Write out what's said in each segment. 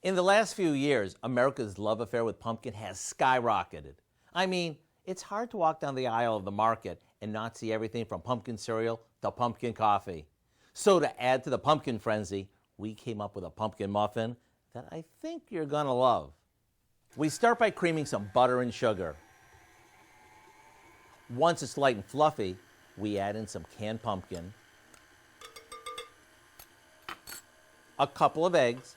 In the last few years, America's love affair with pumpkin has skyrocketed. I mean, it's hard to walk down the aisle of the market and not see everything from pumpkin cereal to pumpkin coffee. So to add to the pumpkin frenzy, we came up with a pumpkin muffin that I think you're gonna love. We start by creaming some butter and sugar. Once it's light and fluffy, we add in some canned pumpkin, a couple of eggs,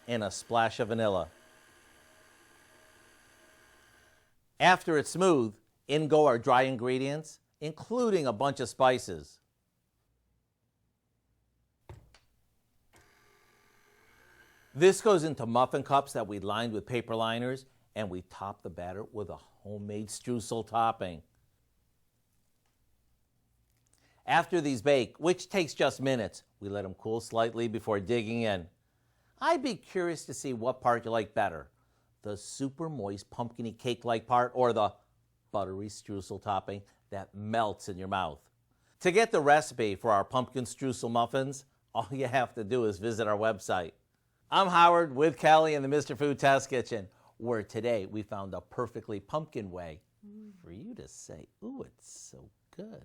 and a splash of vanilla. After it's smooth, in go our dry ingredients, including a bunch of spices. This goes into muffin cups that we lined with paper liners, and we top the batter with a homemade streusel topping. After these bake, which takes just minutes, we let them cool slightly before digging in. I'd be curious to see what part you like better, the super moist pumpkin-y cake-like part or the buttery streusel topping that melts in your mouth. To get the recipe for our pumpkin streusel muffins, all you have to do is visit our website. I'm Howard with Kelly in the Mr. Food Test Kitchen, where today we found a perfectly pumpkin way for you to say, ooh, it's so good.